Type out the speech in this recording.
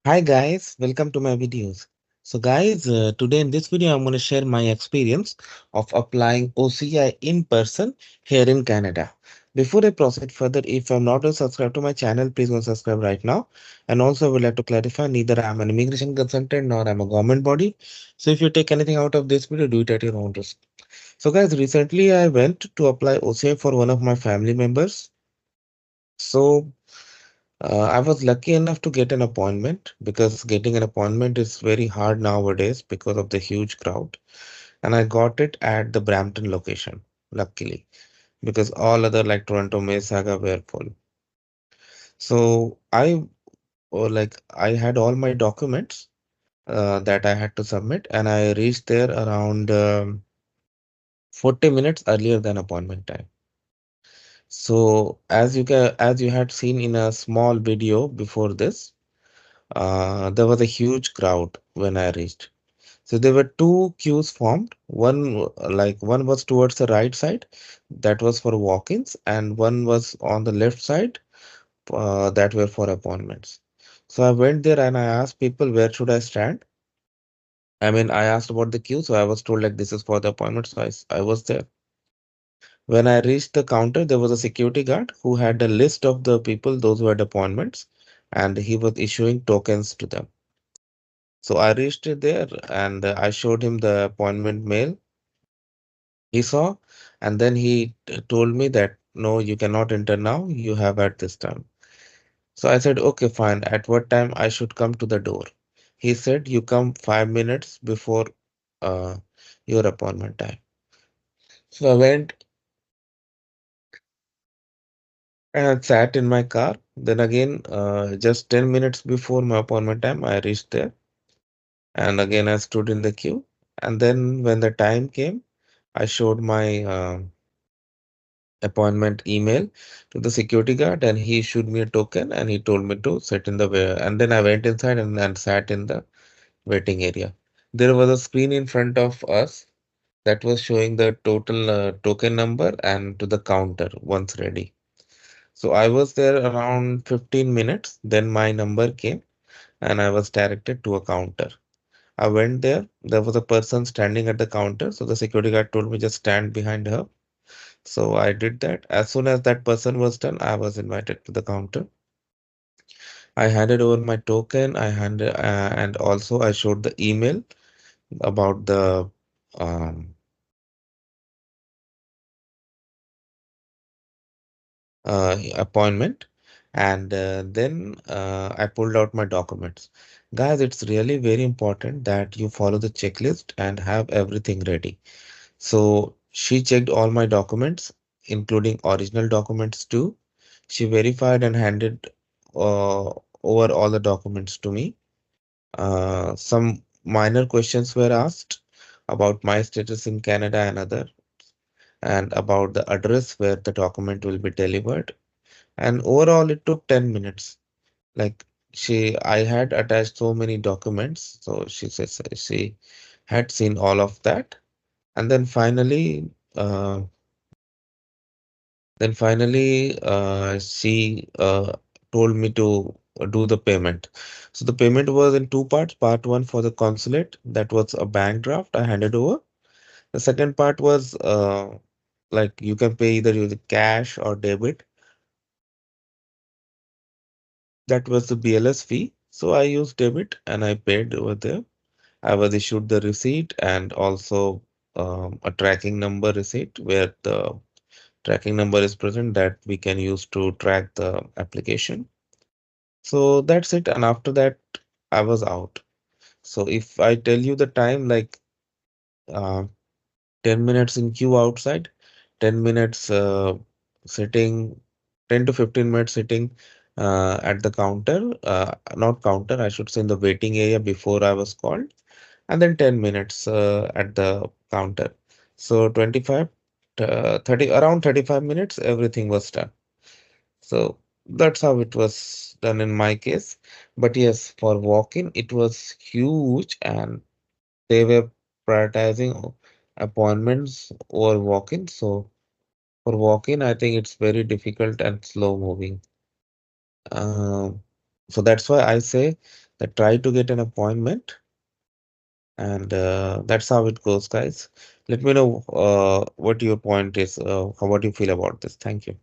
Hi guys, welcome to my videos. So guys, today in this video I'm going to share my experience of applying OCI in person here in Canada. Before I proceed further, if I'm not subscribed to my channel, please go subscribe right now. And also I would like to clarify, neither I'm an immigration consultant nor I'm a government body. So if you take anything out of this video, do it at your own risk. So guys, recently I went to apply OCI for one of my family members. So I was lucky enough to get an appointment because getting an appointment is very hard nowadays because of the huge crowd. And I got it at the Brampton location, luckily, because all other like Toronto, Mississauga were full. So I had all my documents that I had to submit, and I reached there around 40 minutes earlier than appointment time. So as you had seen in a small video before this, there was a huge crowd when I reached. So there were two queues formed. One was towards the right side, that was for walk-ins, and one was on the left side, that were for appointments. So I went there and I asked people where should I stand. I mean, I asked about the queue, so I was told like this is for the appointment. So I was there. When I reached the counter, there was a security guard who had a list of the people, those who had appointments, and he was issuing tokens to them. So I reached it there and I showed him the appointment mail he saw, and then he told me that no, you cannot enter now, you have at this time. So I said, okay, fine. At what time I should come to the door? He said, you come 5 minutes before uh, your appointment time. So I went and I sat in my car. Then again, just 10 minutes before my appointment time, I reached there. And again, I stood in the queue. And then when the time came, I showed my appointment email to the security guard and he issued me a token and he told me to sit in the way. And then I went inside and sat in the waiting area. There was a screen in front of us that was showing the total token number and to the counter once ready. So I was there around 15 minutes. Then my number came and I was directed to a counter. I went there. There was a person standing at the counter. So the security guard told me just stand behind her. So I did that. As soon as that person was done, I was invited to the counter. I handed over my token. And also I showed the email about the um, appointment. And then I pulled out my documents. Guys, it's really very important that you follow the checklist and have everything ready. So she checked all my documents, including original documents too. She verified and handed uh, over all the documents to me. Some minor questions were asked about my status in Canada and other, and about the address where the document will be delivered. And overall, it took 10 minutes. Like I had attached so many documents, so she says she had seen all of that. And then finally, she told me to do the payment. So the payment was in two parts. Part one for the consulate, that was a bank draft I handed over. The second part was like you can pay either using cash or debit. That was the BLS fee. So I used debit and I paid over there. I was issued the receipt and also a tracking number receipt where the tracking number is present that we can use to track the application. So that's it. And after that, I was out. So if I tell you the time, like uh, 10 minutes in queue outside, 10 minutes sitting, 10 to 15 minutes sitting at the counter, not counter, I should say in the waiting area before I was called, and then 10 minutes at the counter. So 25, 30, around 35 minutes, everything was done. So that's how it was done in my case. But yes, for walk-in, it was huge and they were prioritizing appointments over walk-in. So for walk-in, I think it's very difficult and slow moving. Um, so that's why I say They try to get an appointment, and that's how it goes, guys. Let me know what your point is, how what you feel about this. Thank you.